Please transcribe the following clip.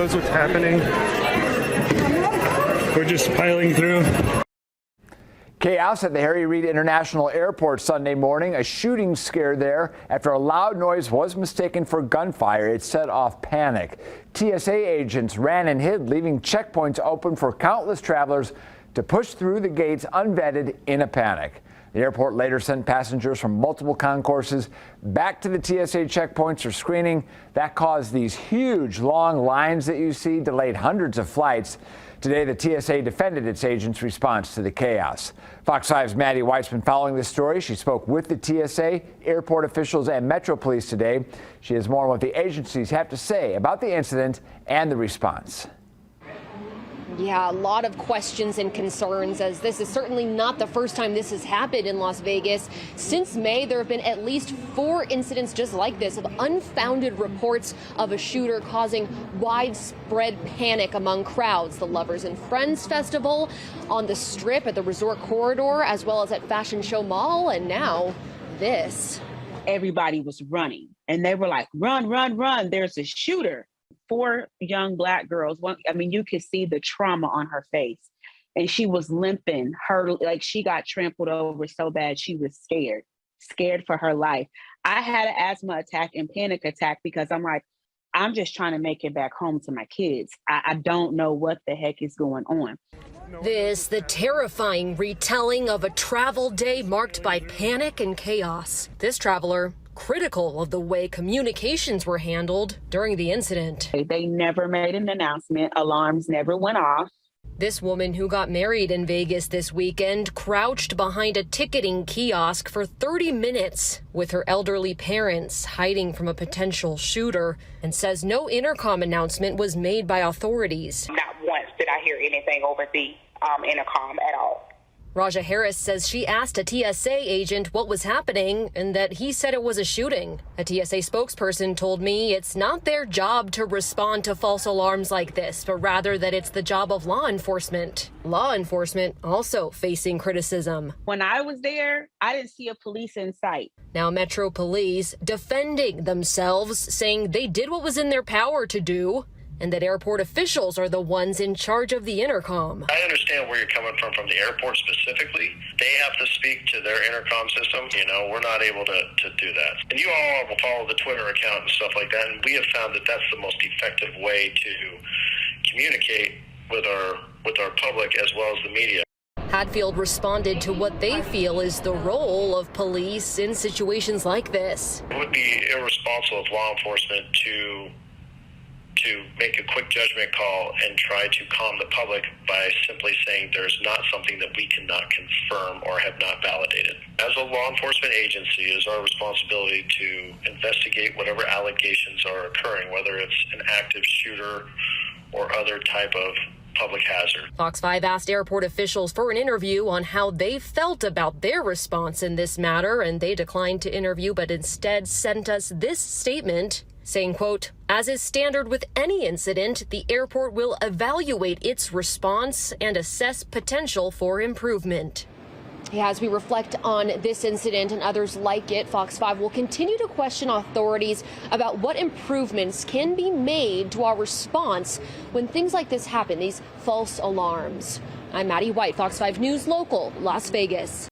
Knows what's happening. We're just piling through. Chaos at the Harry Reid International Airport Sunday morning. A shooting scare there after a loud noise was mistaken for gunfire. It set off panic. TSA agents ran and hid, leaving checkpoints open for countless travelers to push through the gates unvetted in a panic. The airport later sent passengers from multiple concourses back to the TSA checkpoints for screening. That caused these huge, long lines that you see, delayed hundreds of flights. Today, the TSA defended its agents' response to the chaos. Fox 5's Maddie White's been following this story. She spoke with the TSA, airport officials, and Metro Police today. She has more on what the agencies have to say about the incident and the response. Yeah, a lot of questions and concerns, as this is certainly not the first time this has happened in Las Vegas. Since May, there have been at least 4 incidents just like this of unfounded reports of a shooter causing widespread panic among crowds. The Lovers and Friends Festival, on the Strip, at the Resort Corridor, as well as at Fashion Show Mall, and now this. Everybody was running, and they were like, run, run, run, there's a shooter. 4 young Black girls. You could see the trauma on her face, and she was limping. She got trampled over so bad she was scared for her life. I had an asthma attack and panic attack because I'm just trying to make it back home to my kids. I don't know what the heck is going on. This, the terrifying retelling of a travel day marked by panic and chaos. This traveler critical of the way communications were handled during the incident. They never made an announcement. Alarms never went off. This woman who got married in Vegas this weekend crouched behind a ticketing kiosk for 30 minutes with her elderly parents, hiding from a potential shooter, and says no intercom announcement was made by authorities. Not once did I hear anything over the intercom at all. Raja Harris says she asked a TSA agent what was happening and that he said it was a shooting. A TSA spokesperson told me it's not their job to respond to false alarms like this, but rather that it's the job of law enforcement. Law enforcement also facing criticism. When I was there, I didn't see a police in sight. Now Metro Police defending themselves, saying they did what was in their power to do, and that airport officials are the ones in charge of the intercom. I understand where you're coming from the airport specifically. They have to speak to their intercom system. We're not able to do that. And you all will follow the Twitter account and stuff like that, and we have found that that's the most effective way to communicate with our public as well as the media. Hadfield responded to what they feel is the role of police in situations like this. It would be irresponsible of law enforcement to make a quick judgment call and try to calm the public by simply saying there's not something that we cannot confirm or have not validated. As a law enforcement agency, it is our responsibility to investigate whatever allegations are occurring, whether it's an active shooter or other type of public hazard. Fox 5 asked airport officials for an interview on how they felt about their response in this matter, and they declined to interview, but instead sent us this statement saying, quote, "As is standard with any incident, the airport will evaluate its response and assess potential for improvement." Yeah, as we reflect on this incident and others like it, Fox 5 will continue to question authorities about what improvements can be made to our response when things like this happen, these false alarms. I'm Maddie White, Fox 5 News Local, Las Vegas.